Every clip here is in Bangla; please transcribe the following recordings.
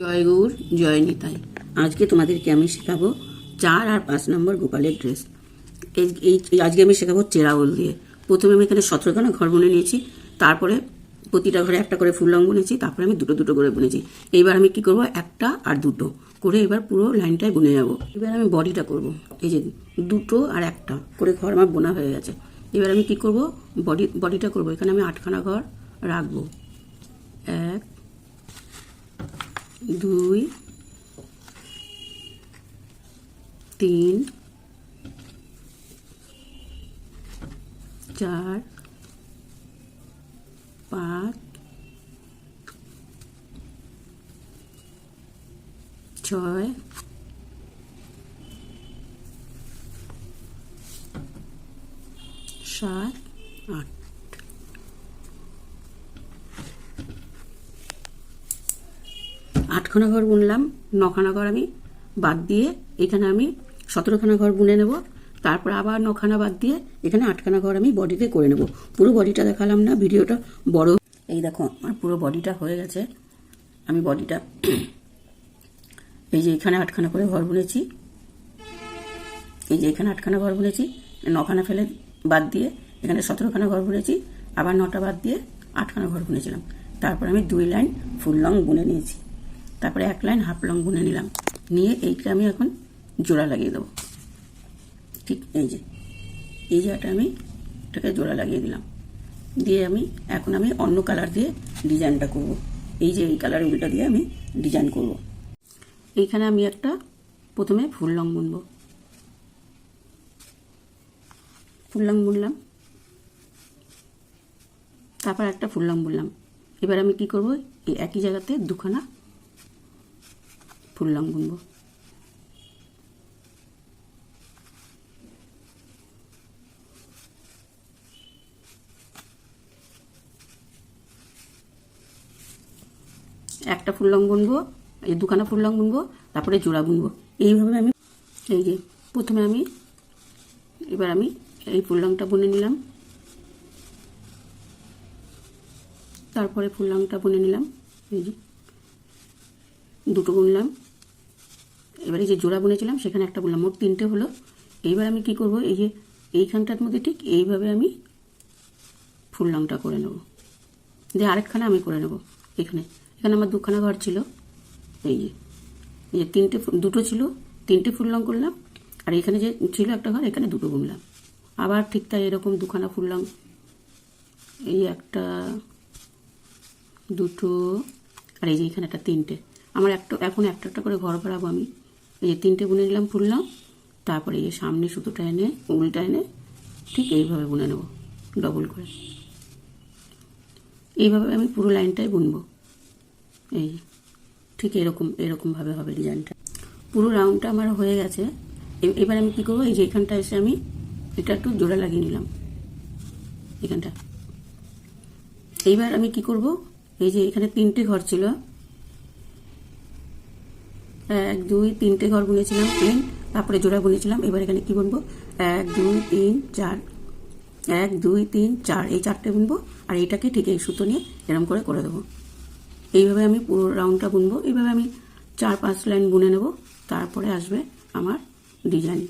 জয় গৌর জয় নিতাই। আজকে তোমাদেরকে আমি শেখাবো 4 আর 5 নম্বর গোপালের ড্রেস। আজকে আমি শেখাবো চেরাউল দিয়ে। প্রথমে আমি এখানে 17খানা ঘর বুনে নিয়েছি, তারপরে প্রতিটা ঘরে একটা করে ফুল রং বুনেছি, তারপরে আমি দুটো দুটো করে বুনেছি। এইবার আমি কি করব, একটা আর দুটো করে এবার পুরো লাইনটায় বুনে যাব। এবার আমি বডিটা করব। এই যে দুটো আর একটা করে ঘর আমার বোনা হয়ে গেছে। এবার আমি কি করব, বডিটা করব। এখানে আমি 8খানা ঘর রাখবো। 1 2 3 4 5 6 7 8। 8খানা ঘর বুনলাম, 9খানা ঘর আমি বাদ দিয়ে এখানে আমি 17খানা ঘর বুনে নেব। তারপর আবার 9খানা বাদ দিয়ে এখানে 8খানা ঘর আমি বডিতে করে নেব। পুরো বডিটা দেখালাম না, ভিডিওটা বড়। এই দেখো আমার পুরো বডিটা হয়ে গেছে। আমি বডিটা এই যে এখানে 8খানা করে ঘর বুনেছি, এই যে এখানে 8খানা ঘর বুনেছি, 9খানা ফেলে বাদ দিয়ে এখানে 17খানা ঘর বুনেছি, আবার 9টা বাদ দিয়ে 8খানা ঘর বুনেছিলাম। তারপর আমি 2 লাইন ফুল লং বুনে নিয়েছি, তারপরে 1 লাইন হাফ লং বুনে নিলাম। নিয়ে এইটা আমি এখন জোড়া লাগিয়ে দেবো। ঠিক এই জায়গাটা আমি এটাকে জোড়া লাগিয়ে দিলাম। দিয়ে এখন আমি অন্য কালার দিয়ে ডিজাইনটা করব। এই যে এই কালার উল্টা দিয়ে আমি ডিজাইন করব। এইখানে আমি একটা প্রথমে ফুল লং বুনবো। ফুল লং বুনলাম, তারপর একটা ফুল লং বুনলাম। এবার আমি কি করব, এই একই জায়গাতে 2খানা ফুল লং বুনবো। একটা ফুল লং বুনবো, এই 2খানা ফুল লং বুনবো, তারপরে জোড়া বুনবো। এইভাবে আমি এই যে প্রথমে এবার আমি এই ফুল লংটা বুনে নিলাম, তারপরে ফুল লংটা বুনে নিলাম, এই যে দুটো বুনলাম। এবার এই যে জোড়া বুনেছিলাম সেখানে একটা বুনলাম, মোট 3টে হলো। এইবার আমি কি করব, এই যে এইখানটার মধ্যে ঠিক এইভাবে আমি ফুল লংটা করে নেব। দিয়ে আরেকখানা আমি করে নেব। এখানে আমার 2খানা ঘর ছিল, এই যে দুটো ছিল, 3টে ফুল লং করলাম। আর এখানে যে ছিল একটা ঘর, এখানে দুটো বুনলাম। আবার ঠিক তাই এরকম 2খানা ফুল লং, এই একটা দুটো, আর এই যে এখানে একটা 3টে। আমার এখন একটা একটা করে ঘর বাড়াবো আমি। এই যে 3টে বুনে নিলাম ফুল লং, তারপরে এই যে সামনে সুতোটা এনে উল্টা এনে ঠিক এইভাবে বুনে নেব ডবল করে। এইভাবে আমি পুরো লাইনটাই বুনবো। এই ঠিক এরকমভাবে হবে ডিজাইনটা। পুরো রাউন্ডটা আমার হয়ে গেছে। এবার আমি কি করবো, এই যে এখানটা এসে আমি এটা একটু জোড়া লাগিয়ে নিলাম এখানটা। এইবার আমি কি করব, এই যে এখানে 3টে ঘর ছিল, 1 2 3টে ঘর বুনেছিলাম প্লেন, তারপরে জোড়া বুনেছিলাম। এবার এখানে কি বুনবো, 1 2 3 4, 1 2 3 4, এই 4টে বুনবো। আর এইটাকে ঠিক এই সুতো নিয়ে এরকম করে দেবো। এইভাবে আমি পুরো রাউন্ডটা বুনবো। এইভাবে আমি 4-5 লাইন বুনে নেব, তারপরে আসবে আমার ডিজাইন।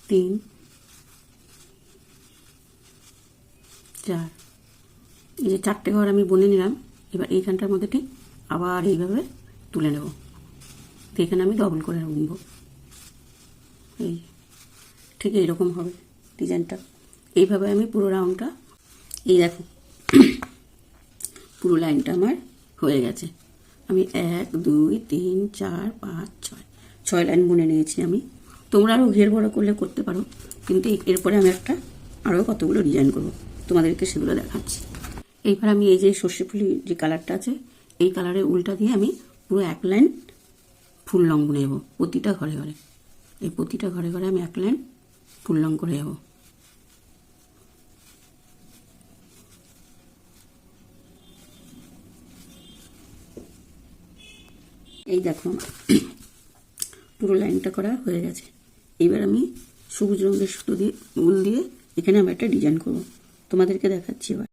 তিন 4, এই যে 4টে ঘর আমি বুনে নিলাম। এবার এইখানটার মধ্যে ঠিক আবার এইভাবে তুলে নেব। এখানে আমি ডবল করে বুনবো। এই ঠিক এইরকম হবে ডিজাইনটা। এইভাবে আমি পুরো রাউন্ডটা, এই দেখো পুরো লাইনটা আমার হয়ে গেছে। আমি 1 2 3 4 5 6 লাইন বুনে নিয়েছি আমি। তোমরা আরও ঘের বড় করলে করতে পারো, কিন্তু এরপরে আমি আরও কতগুলো ডিজাইন করব, তোমাদেরকে সেগুলো দেখাচ্ছি। এইবার আমি এই যে সর্ষে ফুলি যে কালারটা আছে, এই কালারের উল্টা দিয়ে আমি পুরো 1 লাইন ফুল লং বুনে যাবো প্রতিটা ঘরে ঘরে। এই প্রতিটা ঘরে ঘরে আমি 1 লাইন ফুল লং করে যাবো। এই দেখো পুরো লাইনটা করা হয়ে গেছে। এবার আমি সবুজ রঙের সুতো দিয়ে উল দিয়ে এখানে আমি একটা ডিজাইন করব, তোমাদেরকে দেখাচ্ছি। এবার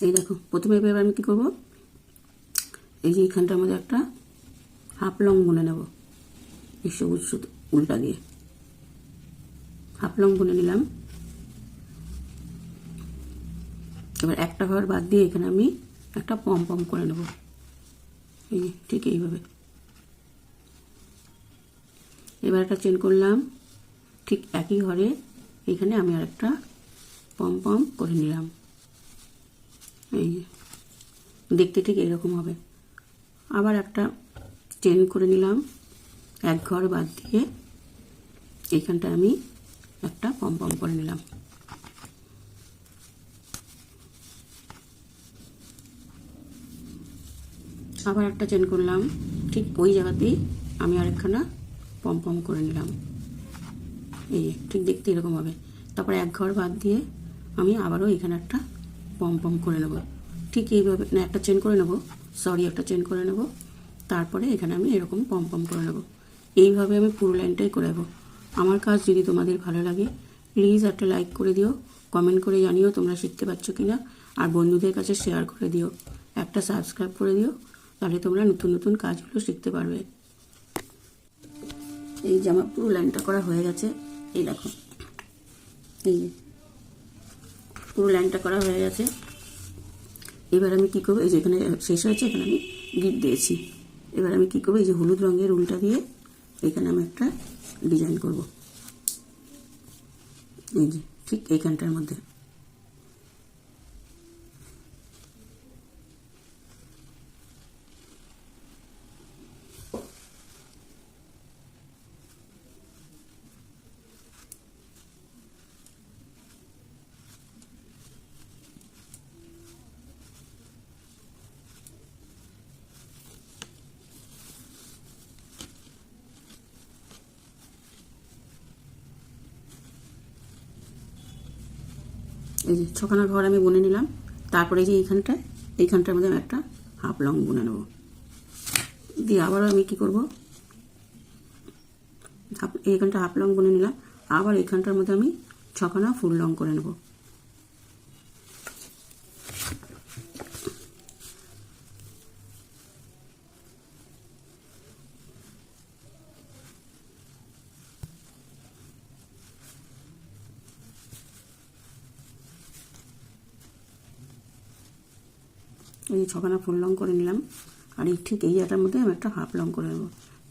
এই দেখো প্রথমে এবার আমি কি করব, এই যে এইখানটার মধ্যে একটা হাফ লং বুনে নেব, এই সবুজ সুতো উল্টা দিয়ে হাফ লং বুনে নিলাম। এবার একটা ঘর বাদ দিয়ে এখানে আমি একটা পম পম করে নেব, এই ঠিক এইভাবে। এবার একটা চেন করলাম, ঠিক একই ঘরে এখানে আমি আর একটা পম পম করে নিলাম, এই দেখতে ঠিক এরকম হবে। আবার একটা চেন করে নিলাম, এক ঘর বাদ দিয়ে এইখানটা আমি একটা পম পম করে নিলাম। আবার একটা চেন করলাম, ঠিক ওই জায়গাতেই আমি আরেকখানা পম পম করে নিলাম, এই ঠিক দেখতে এরকম হবে। তারপরে এক ঘর বাদ দিয়ে আমি আবারও এখানে একটা পম পম করে নেব, ঠিক এইভাবে, না একটা চেন করে নেব, একটা চেন করে নেব। তারপরে এখানে আমি এরকম পম পম করে নেব। এইভাবে আমি পুরো লাইনটাই করে নেব। আমার কাজ যদি তোমাদের ভালো লাগে প্লিজ একটা লাইক করে দিও, কমেন্ট করে জানিও তোমরা শিখতে পারছো কিনা, আর বন্ধুদের কাছে শেয়ার করে দিও, একটা সাবস্ক্রাইব করে দিও, তাহলে তোমরা নতুন নতুন কাজগুলো শিখতে পারবে। এই যে আমার পুরো লাইনটা করা হয়ে গেছে, এই দেখো, এই পুরো লাইনটা করা হয়ে গেছে। এবার আমি কি করবো, এই যে এখানে শেষ হয়েছে, এখানে আমি গিট দিয়েছি। এবার আমি কি করবো, এই যে হলুদ রঙের উলটা দিয়ে এখানে আমি একটা ডিজাইন করব, এই যে ঠিক এইখানটার মধ্যে। এই যে ছখানা ঘর আমি বুনে নিলাম। তারপরে যে এইখানটার মধ্যে আমি একটা হাফ লং বুনে নেব, দিয়ে আবারও আমি কি করব, এইখানটা হাফ লং বুনে নিলাম, আবার এইখানটার মধ্যে আমি ছখানা ফুল লং করে নেব। এই ছখানা ফুল লং করে নিলাম, আর এই ঠিক এই জায়গাটার মধ্যে আমি একটা হাফ লং করে নেব।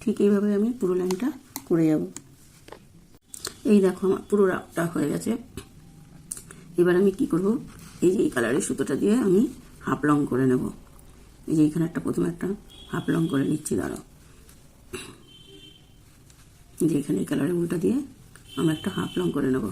ঠিক এইভাবে আমি পুরো লাইনটা করে যাব। এই দেখো আমার পুরো রাউন্ডটা হয়ে গেছে। এবার আমি কি করব, এই যে এই কালারের সুতোটা দিয়ে আমি হাফ লং করে নেব। এই যে এখানে প্রথমে একটা হাফ লং করে নিচ্ছি, দাঁড়াও, যে এখানে এই কালারের উলটা দিয়ে আমি একটা হাফ লং করে নেব।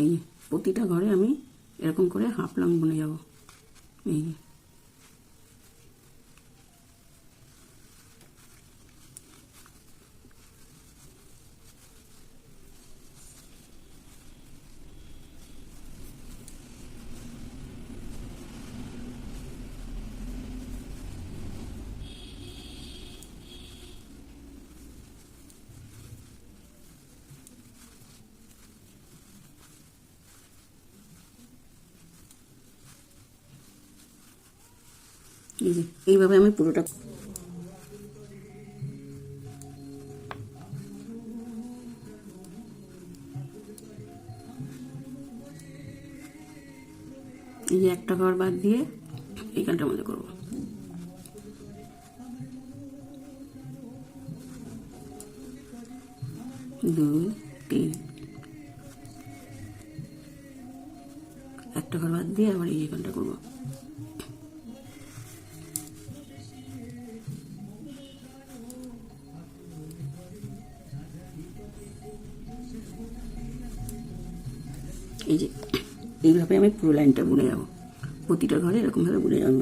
এই প্রতিটা ঘরে আমি এরকম করে হাফ লং বুনে যাব। এই যে এইভাবে আমি পুরোটা এই যে একটা ঘর বাদ দিয়ে এইখানটার মধ্যে করব। দুই তিন, একটা ঘর বাদ দিয়ে আবার এইখানটা করব। এই যে এইভাবে আমি পুরো লাইনটা বুনে যাব, প্রতিটা ঘরে এরকমভাবে বুনে যাব।